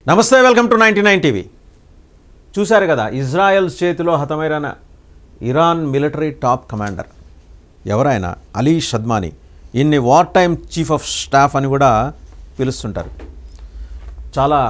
నమస్తే, welcome to 99 TV. చూశారు కదా, ఇజ్రాయెల్ చేతిలో హతమైన ఇరాన్ మిలిటరీ టాప్ కమాండర్ ఎవరైనా అలీ షద్మానీ. ఇన్ని war time chief of staff అని కూడా పిలుస్తుంటారు. చాలా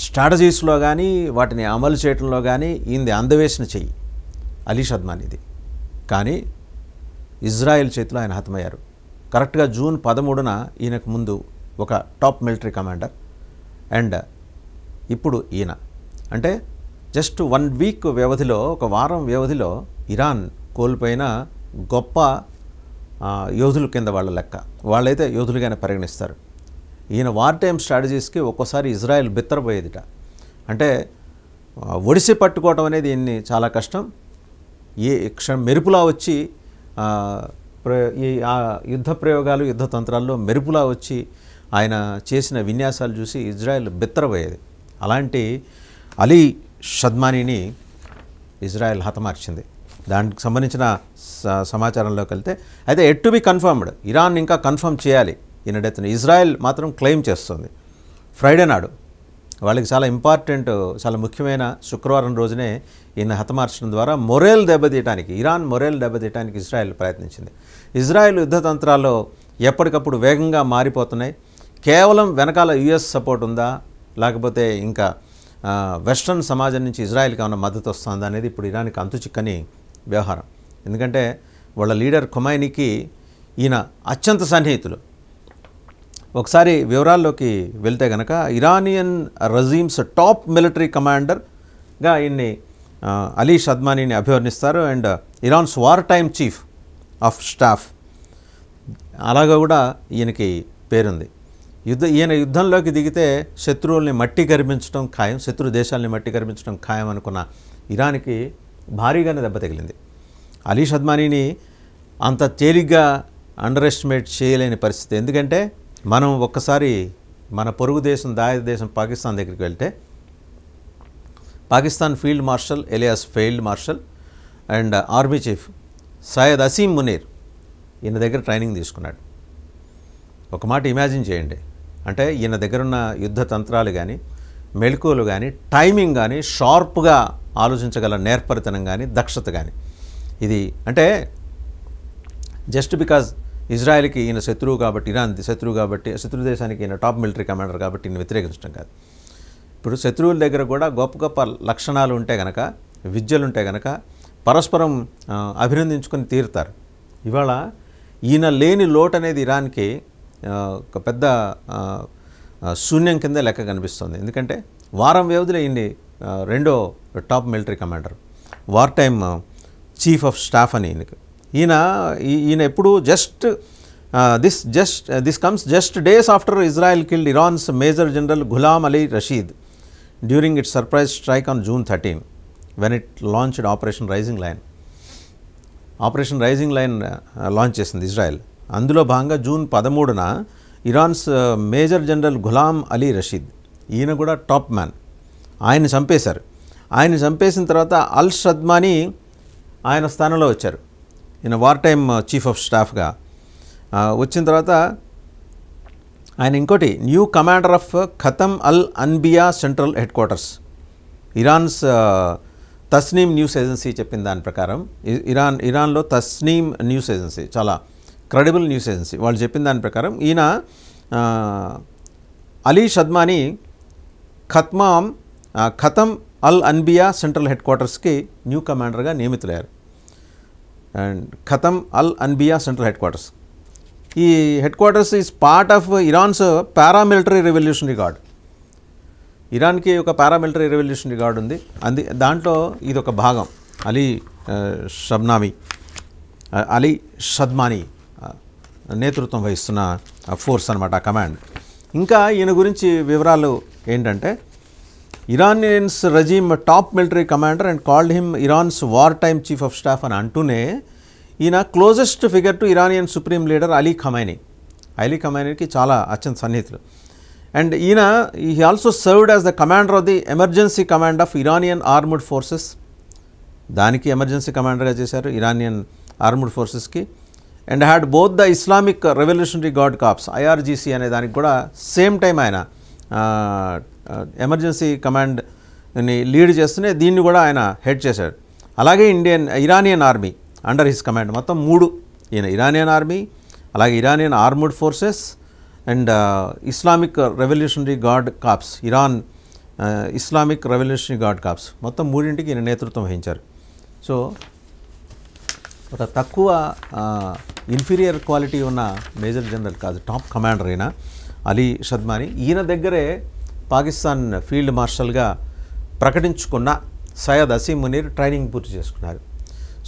స్ట్రాటజీస్లో కానీ వాటిని అమలు చేయడంలో కానీ ఈయనది అందవేసిన చెయ్యి అలీ షద్మానీది. కానీ ఇజ్రాయెల్ చేతిలో ఆయన హతమయ్యారు. కరెక్ట్గా జూన్ 13న ఈయనకు ముందు ఒక టాప్ మిలిటరీ కమాండర్ అండ్ ఇప్పుడు ఈయన. అంటే జస్ట్ 1 వీక్ వ్యవధిలో, ఒక వారం వ్యవధిలో ఇరాన్ కోల్పోయిన గొప్ప యోధుల కింద వాళ్ళ లెక్క. వాళ్ళైతే యోధులుగానే పరిగణిస్తారు. ఈయన వార్ టైమ్ స్ట్రాటజీస్కి ఒక్కోసారి ఇజ్రాయెల్ బిత్తరపోయేదిట. అంటే ఒడిసి పట్టుకోవటం అనేది ఈయన్ని చాలా కష్టం. ఏ మెరుపులా వచ్చి ఈ యుద్ధ ప్రయోగాలు, యుద్ధ తంత్రాల్లో మెరుపులా వచ్చి ఆయన చేసిన విన్యాసాలు చూసి ఇజ్రాయెల్ బిత్తరపోయేది. అలాంటి అలీ షద్మానీని ఇజ్రాయెల్ హతమార్చింది. దానికి సంబంధించిన సమాచారంలోకి వెళ్తే, అయితే at to be confirmed, Iran ఇంకా కన్ఫర్మ్ చేయాలి ఈయన డెత్ని. ఇజ్రాయెల్ మాత్రం క్లెయిమ్ చేస్తుంది. ఫ్రైడే నాడు వాళ్ళకి చాలా ఇంపార్టెంట్, చాలా ముఖ్యమైన శుక్రవారం రోజునే ఈయన హతమార్చడం ద్వారా మొరేల్ దెబ్బతీయడానికి, ఇరాన్ మొరేల్ దెబ్బతీయడానికి ఇజ్రాయెల్ ప్రయత్నించింది. ఇజ్రాయెల్ యుద్ధ తంత్రాల్లో ఎప్పటికప్పుడు వేగంగా మారిపోతున్నాయి. కేవలం వెనకాల యుఎస్ సపోర్ట్ ఉందా, లేకపోతే ఇంకా వెస్ట్రన్ సమాజం నుంచి ఇజ్రాయెల్కి ఏమైనా మద్దతు వస్తుందా అనేది ఇప్పుడు ఇరాన్కి అంతుచిక్కని వ్యవహారం. ఎందుకంటే వాళ్ళ లీడర్ ఖొమైనీకి ఈయన అత్యంత సన్నిహితులు. ఒకసారి వివరాల్లోకి వెళ్తే కనుక, ఇరానియన్ రజీమ్స్ టాప్ మిలిటరీ కమాండర్గా ఈయన్ని అలీ షద్మానీని అభివర్ణిస్తారు. And Iran's war time chief of staff అలాగా కూడా ఈయనకి పేరుంది. ఈయన యుద్ధంలోకి దిగితే శత్రువుల్ని మట్టి కరిపించడం ఖాయం, శత్రు దేశాలని మట్టి కరిపించడం ఖాయం అనుకున్న ఇరాన్కి భారీగానే దెబ్బ తగిలింది. అలీ షద్మానీని అంత తేలిగ్గా అండర్ ఎస్టిమేట్ చేయలేని పరిస్థితి. ఎందుకంటే మనం ఒక్కసారి మన పొరుగు దేశం, దాయ దేశం పాకిస్తాన్ దగ్గరికి వెళ్తే, Pakistan field marshal alias field marshal and army chief Syed Asim Munir ఈయన దగ్గర ట్రైనింగ్ తీసుకున్నాడు. ఒక మాట ఇమాజిన్ చేయండి. అంటే ఈయన దగ్గరున్న యుద్ధ తంత్రాలు కానీ, మెళకువలు కానీ, టైమింగ్ కానీ, షార్ప్గా ఆలోచించగల నేర్పరితనం కానీ, దక్షత కానీ, ఇది అంటే జస్ట్ బికాజ్ ఇజ్రాయెల్కి ఈయన శత్రువు కాబట్టి, ఇరాన్ శత్రువు కాబట్టి, శత్రు దేశానికి ఈయన టాప్ మిలిటరీ కమాండర్ కాబట్టి ఈయన వ్యతిరేకించడం కాదు. ఇప్పుడు శత్రువుల దగ్గర కూడా గొప్ప గొప్ప లక్షణాలు ఉంటే కనుక, విద్యలు ఉంటే కనుక పరస్పరం అభినందించుకొని తీరుతారు. ఇవాళ ఈయన లేని లోటు అనేది ఇరాన్కి ఒక పెద్ద శూన్యం కింద లెక్క కనిపిస్తుంది. ఎందుకంటే వారం వ్యవధిలో ఈయన్ని రెండో top military commander, war time chief of staff అని ఈయన ఎప్పుడు this comes just days after Israel killed Iran's major general Gholam Ali Rashid during its surprise strike on June 13 when it launched operation rising lion. Operation rising lion launch చేసింది Israel. అందులో భాగంగా June 13న Iran's major general Gholam Ali Rashid, ఈయన కూడా top man, ఆయన చంపేశారు. ఆయన చంపేసిన తర్వాత అల్ షద్మానీ ఆయన స్థానంలో వచ్చారు. ఈయన వార్ టైమ్ చీఫ్ ఆఫ్ స్టాఫ్గా వచ్చిన తర్వాత ఆయన ఇంకోటి new commander of Khatam al Anbiya central headquarters. Iran's Tasnim news agency చెప్పిన దాని ప్రకారం, ఇరాన్లో తస్నీమ్ న్యూస్ ఏజెన్సీ చాలా క్రెడిబుల్ న్యూస్ ఏజెన్సీ, వాళ్ళు చెప్పిన దాని ప్రకారం ఈయన Ali Shadmani Khatam al Anbiya central హెడ్ క్వార్టర్స్కి న్యూ కమాండర్గా నియమితులయ్యారు. And Khatam al Anbiya central headquarters, ఈ headquarters is part of Iran's paramilitary revolutionary gourd. ఇరాన్కి ఒక పారామిలిటరీ రెవల్యూషనరీ గార్డ్ ఉంది, దాంట్లో ఇది ఒక భాగం. అలీ షద్మానీ నేతృత్వం వహిస్తున్న ఫోర్స్ అనమాట, ఆ కమాండ్. ఇంకా ఈయన గురించి వివరాలు ఏంటంటే, Iranian's regime top military commander and called him Iran's war time chief of staff అని అంటూనే, ఈయన closest figure to Iranian supreme leader Ali ఖమైనీకి చాలా అత్యంత సన్నిహితులు. అండ్ ఈయన he also served as the commander of the emergency command of Iranian armed forces. దానికి emergency కమాండర్గా చేశారు ఇరానియన్ ఆర్మ్డ్ ఫోర్సెస్కి. And had both the Islamic revolutionary guard corps, IRGC అనే దానికి కూడా సేమ్ టైం ఆయన ఎమర్జెన్సీ కమాండ్ని లీడ్ చేస్తూనే దీన్ని కూడా ఆయన హెడ్ చేశాడు. అలాగే Iranian army under his command, మొత్తం 3 ఈయన ఇరానియన్ ఆర్మీ, అలాగే Iranian armed forces and Islamic revolutionary guard corps, Islamic revolutionary guard corps, మొత్తం 3ంటికి ఈయన నేతృత్వం వహించారు. సో ఒక తక్కువ ఇన్ఫీరియర్ క్వాలిటీ ఉన్న మేజర్ జనరల్ కాదు, టాప్ కమాండర్ అయిన అలీ షద్మానీ. ఈయన దగ్గరే పాకిస్తాన్ ఫీల్డ్ మార్షల్గా ప్రకటించుకున్న సయ్యద్ అసీం మునీర్ ట్రైనింగ్ పూర్తి చేసుకున్నారు.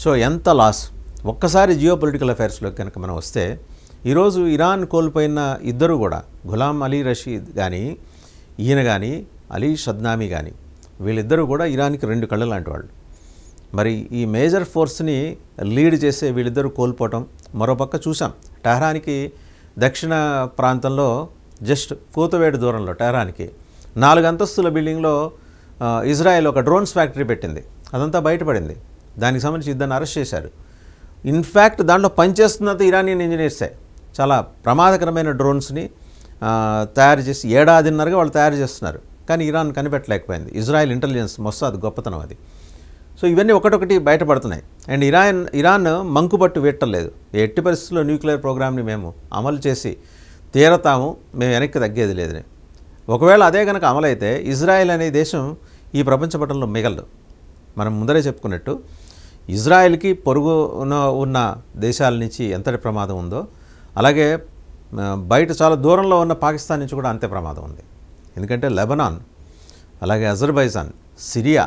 సో ఎంత లాస్. ఒక్కసారి జియో పొలిటికల్ అఫైర్స్లోకి కనుక మనం వస్తే, ఈరోజు ఇరాన్ కోల్పోయిన ఇద్దరు కూడా, గులాం అలీ రషీద్ కానీ ఈయన కానీ అలీ షద్నామీ కానీ, వీళ్ళిద్దరూ కూడా ఇరాన్కి 2 కళ్ళు లాంటి వాళ్ళు. మరి ఈ మేజర్ ఫోర్స్ని లీడ్ చేసే వీళ్ళిద్దరూ కోల్పోవటం మరోపక్క చూసాం. టెహ్రాన్కి దక్షిణ ప్రాంతంలో జస్ట్ కూతవేడు దూరంలో టెహ్రాన్కి 4 అంతస్తుల బిల్డింగ్లో ఇజ్రాయెల్ ఒక డ్రోన్స్ ఫ్యాక్టరీ పెట్టింది. అదంతా బయటపడింది. దానికి సంబంధించి ఇద్దరిని అరెస్ట్ చేశారు. ఇన్ఫ్యాక్ట్ దాంట్లో పనిచేస్తున్నది ఇరానియన్ ఇంజనీర్సే. చాలా ప్రమాదకరమైన డ్రోన్స్ని తయారు చేసి 1.5 ఏడాదిన్నరగా వాళ్ళు తయారు చేస్తున్నారు. కానీ ఇరాన్ కనిపెట్టలేకపోయింది. ఇజ్రాయెల్ ఇంటెలిజెన్స్ మొస్సాద్ గొప్పతనం అది. సో ఇవన్నీ ఒకటొకటి బయటపడుతున్నాయి. And Iran మంకుపట్టు వీట్టలేదు. ఎట్టి పరిస్థితుల్లో న్యూక్లియర్ ప్రోగ్రామ్ని మేము అమలు చేసి తీరతాము, మేము వెనక్కి తగ్గేది లేదని. ఒకవేళ అదే కనుక అమలైతే ఇజ్రాయెల్ అనే దేశం ఈ ప్రపంచ పటంలో మిగలదు. మనం ముందరే చెప్పుకున్నట్టు ఇజ్రాయెల్కి పొరుగున ఉన్న దేశాల నుంచి ఎంతటి ప్రమాదం ఉందో, అలాగే బయట చాలా దూరంలో ఉన్న పాకిస్తాన్ నుంచి కూడా అంతే ప్రమాదం ఉంది. ఎందుకంటే లెబనాన్, అలాగే అజర్బైజాన్, సిరియా,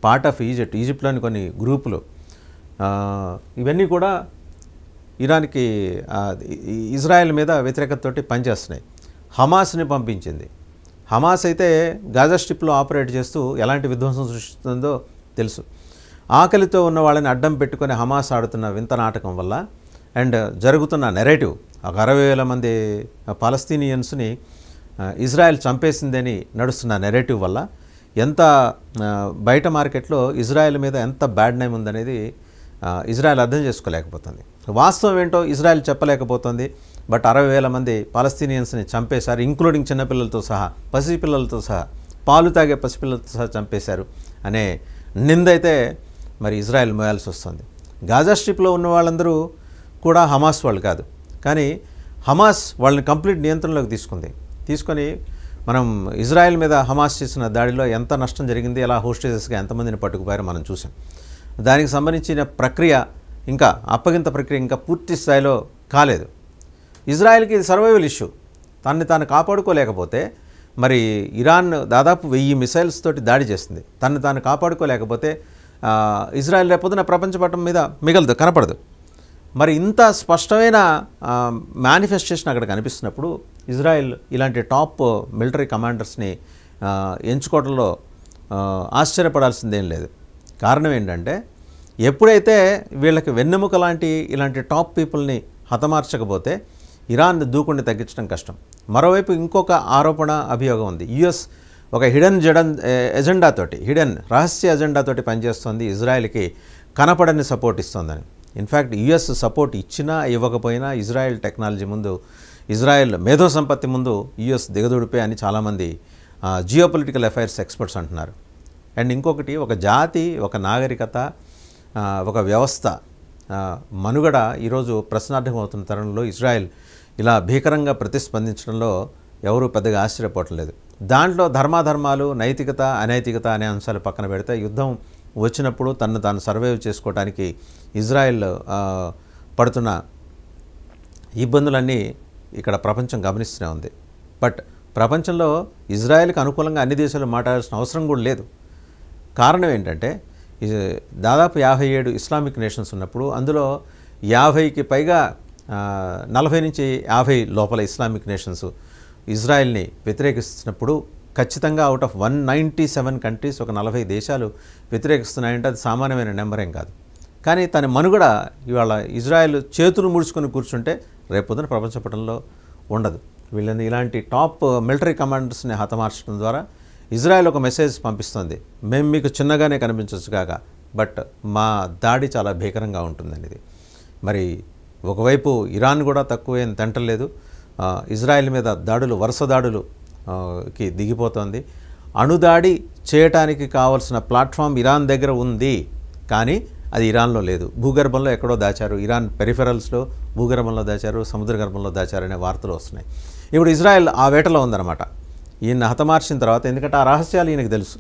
పార్ట్ ఆఫ్ ఈజిప్ట్లోని కొన్ని గ్రూపులు, ఇవన్నీ కూడా ఇరాన్కి ఇజ్రాయెల్ మీద వ్యతిరేకతతోటి పనిచేస్తున్నాయి. హమాస్ని పంపించింది. హమాస్ అయితే గాజా స్ట్రిప్లో ఆపరేట్ చేస్తూ ఎలాంటి విధ్వంసం సృష్టిస్తుందో తెలుసు. ఆకలితో ఉన్న వాళ్ళని అడ్డం పెట్టుకొని హమాస్ ఆడుతున్న వింత నాటకం వల్ల అండ్ జరుగుతున్న నెరేటివ్, ఒక 60,000 మంది పాలస్తీనియన్స్ని ఇజ్రాయెల్ చంపేసిందని నడుస్తున్న నెరేటివ్ వల్ల ఎంత బయట మార్కెట్లో ఇజ్రాయెల్ మీద ఎంత బ్యాడ్ నేమ్ ఉందనేది ఇజ్రాయెల్ అర్థం చేసుకోలేకపోతుంది. వాస్తవం ఏంటో ఇజ్రాయెల్ చెప్పలేకపోతుంది. బట్ 60,000 మంది పాలస్తీనియన్స్ని చంపేశారు, ఇంక్లూడింగ్ చిన్నపిల్లలతో సహా, పసిపిల్లలతో సహా, పాలు తాగే పసిపిల్లలతో సహా చంపేశారు అనే నిందైతే మరి ఇజ్రాయెల్ మోయాల్సి వస్తుంది. గాజా స్ట్రిప్లో ఉన్న వాళ్ళందరూ కూడా హమాస్ వాళ్ళు కాదు. కానీ హమాస్ వాళ్ళని కంప్లీట్ నియంత్రణలోకి తీసుకొని మనం ఇజ్రాయెల్ మీద హమాస్ చేసిన దాడిలో ఎంత నష్టం జరిగింది, ఎలా హోస్టేజెస్గా ఎంతమందిని పట్టుకుపోయారో మనం చూసాం. దానికి సంబంధించిన ప్రక్రియ ఇంకా అప్పగింత ప్రక్రియ ఇంకా పూర్తి స్థాయిలో కాలేదు. ఇజ్రాయెల్కి ఇది సర్వైవల్ ఇష్యూ. తనని తాను కాపాడుకోలేకపోతే మరి ఇరాన్ దాదాపు 1000 మిసైల్స్ తోటి దాడి చేస్తుంది. తనని తాను కాపాడుకోలేకపోతే ఇజ్రాయెల్ రేపొద్దున ప్రపంచ పటం మీద మిగలదు, కనపడదు. మరి ఇంత స్పష్టమైన మేనిఫెస్టేషన్ అక్కడ కనిపిస్తున్నప్పుడు ఇజ్రాయెల్ ఇలాంటి టాప్ మిలిటరీ కమాండర్స్ని ఎంచుకోవడంలో ఆశ్చర్యపడాల్సిందేం లేదు. కారణం ఏంటంటే ఎప్పుడైతే వీళ్ళకి వెన్నెముక లాంటి ఇలాంటి టాప్ పీపుల్ని హతమార్చకపోతే ఇరాన్ దూకుడిని తగ్గించడం కష్టం. మరోవైపు ఇంకొక ఆరోపణ అభియోగం ఉంది. యుఎస్ ఒక హిడెన్ రహస్య ఎజెండాతోటి పనిచేస్తుంది, ఇజ్రాయెల్కి కనపడని సపోర్ట్ ఇస్తుందని. ఇన్ఫ్యాక్ట్ యుఎస్ సపోర్ట్ ఇచ్చినా ఇవ్వకపోయినా ఇజ్రాయెల్ టెక్నాలజీ ముందు, ఇజ్రాయెల్ మేధో సంపత్తి ముందు యుఎస్ దిగదుడిపే అని చాలామంది జియోపొలిటికల్ అఫైర్స్ ఎక్స్పర్ట్స్ అంటున్నారు. అండ్ ఇంకొకటి, ఒక జాతి, ఒక నాగరికత, ఒక వ్యవస్థ మనుగడ ఈరోజు ప్రశ్నార్థకం అవుతున్న తరుణంలో ఇజ్రాయెల్ ఇలా భీకరంగా ప్రతిస్పందించడంలో ఎవరూ పెద్దగా ఆశ్చర్యపోవట్లేదు. దాంట్లో ధర్మాధర్మాలు, నైతికత, అనైతికత అనే అంశాలు పక్కన పెడితే యుద్ధం వచ్చినప్పుడు తనను తాను సర్వైవ్ చేసుకోవడానికి ఇజ్రాయెల్ పడుతున్న ఇబ్బందులన్నీ ఇక్కడ ప్రపంచం గమనిస్తూనే ఉంది. బట్ ప్రపంచంలో ఇజ్రాయెల్కి అనుకూలంగా అన్ని దేశాలు మాట్లాడాల్సిన అవసరం కూడా లేదు. కారణం ఏంటంటే దాదాపు 57 ఇస్లామిక్ నేషన్స్ ఉన్నప్పుడు అందులో 50కి పైగా 40 నుంచి 50 లోపల ఇస్లామిక్ నేషన్స్ ఇజ్రాయెల్ని వ్యతిరేకిస్తున్నప్పుడు ఖచ్చితంగా అవుట్ ఆఫ్ 197 కంట్రీస్ ఒక 40 దేశాలు వ్యతిరేకిస్తున్నాయంటే అది సామాన్యమైన నెంబర్ ఏం కాదు. కానీ తన మనుగడ ఇవాళ ఇజ్రాయెల్ చేతులు ముడుచుకొని కూర్చుంటే రేపొద్దున ప్రపంచ పటంలో ఉండదు. వీళ్ళని ఇలాంటి టాప్ మిలిటరీ కమాండర్స్ని హతమార్చడం ద్వారా ఇజ్రాయెల్ ఒక మెసేజ్ పంపిస్తుంది, మేము మీకు చిన్నగానే కనిపించవచ్చు కాక, బట్ మా దాడి చాలా భీకరంగా ఉంటుందనేది. మరి ఒకవైపు ఇరాన్ కూడా తక్కువేం తింటలేదు. ఇజ్రాయెల్ మీద వరుస దాడులు కి దిగిపోతోంది. అణుదాడి చేయటానికి కావాల్సిన ప్లాట్ఫామ్ ఇరాన్ దగ్గర ఉంది, కానీ అది ఇరాన్లో లేదు. భూగర్భంలో ఎక్కడో దాచారు, ఇరాన్ పెరిఫెరల్స్లో భూగర్భంలో దాచారు, సముద్ర గర్భంలో దాచారు అనే వార్తలు వస్తున్నాయి. ఇప్పుడు ఇజ్రాయెల్ ఆ వేటలో ఉందన్నమాట. ఈయన హతమార్చిన తర్వాత, ఎందుకంటే ఆ రహస్యాలు ఈయనకు తెలుసు.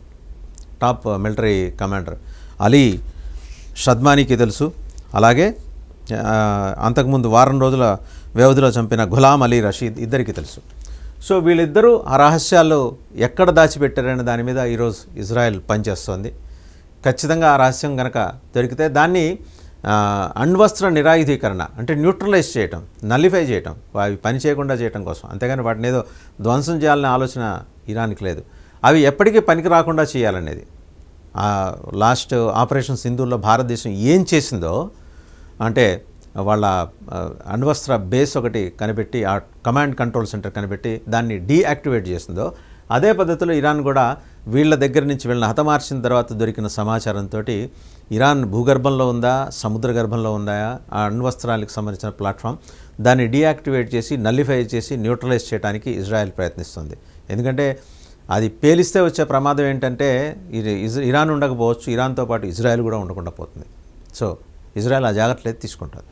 టాప్ మిలిటరీ కమాండర్ అలీ షద్మానీకి తెలుసు, అలాగే అంతకుముందు వారం రోజుల వ్యవధిలో చంపిన గులాం అలీ రషీద్ ఇద్దరికి తెలుసు. సో వీళ్ళిద్దరూ ఆ రహస్యాలు ఎక్కడ దాచిపెట్టారనే దాని మీద ఈరోజు ఇజ్రాయెల్ పనిచేస్తోంది. ఖచ్చితంగా ఆ రహస్యం కనుక దొరికితే దాన్ని అణ్వస్త్ర నిరాయుధీకరణ అంటే న్యూట్రలైజ్ చేయటం, నల్లిఫై చేయటం, అవి పని చేయకుండా చేయటం కోసం. అంతేగాని వాటిని ఏదో ధ్వంసం చేయాలనే ఆలోచన ఇరాన్కి లేదు. అవి ఎప్పటికీ పనికి రాకుండా చేయాలనేది. లాస్ట్ ఆపరేషన్ సింధూర్లో భారతదేశం ఏం చేసిందో, అంటే వాళ్ళ అణ్వస్త్ర బేస్ ఒకటి కనిపెట్టి, ఆ కమాండ్ కంట్రోల్ సెంటర్ కనిపెట్టి దాన్ని డీయాక్టివేట్ చేసిందో, అదే పద్ధతిలో ఇరాన్ కూడా వీళ్ళ దగ్గర నుంచి వీళ్ళని హతమార్చిన తర్వాత దొరికిన సమాచారంతో ఇరాన్ భూగర్భంలో ఉందా, సముద్ర గర్భంలో ఉందా, ఆ అణ్వస్త్రాలకు సంబంధించిన ప్లాట్ఫామ్, దాన్ని డీయాక్టివేట్ చేసి నల్లిఫై చేసి న్యూట్రలైజ్ చేయడానికి ఇజ్రాయెల్ ప్రయత్నిస్తుంది. ఎందుకంటే అది పేలిస్తే వచ్చే ప్రమాదం ఏంటంటే ఇరాన్ ఉండకపోవచ్చు, ఇరాన్తో పాటు ఇజ్రాయెల్ కూడా ఉండకుండా పోతుంది. సో ఇజ్రాయెల్ ఆ జాగ్రత్తలు తీసుకుంటుంది.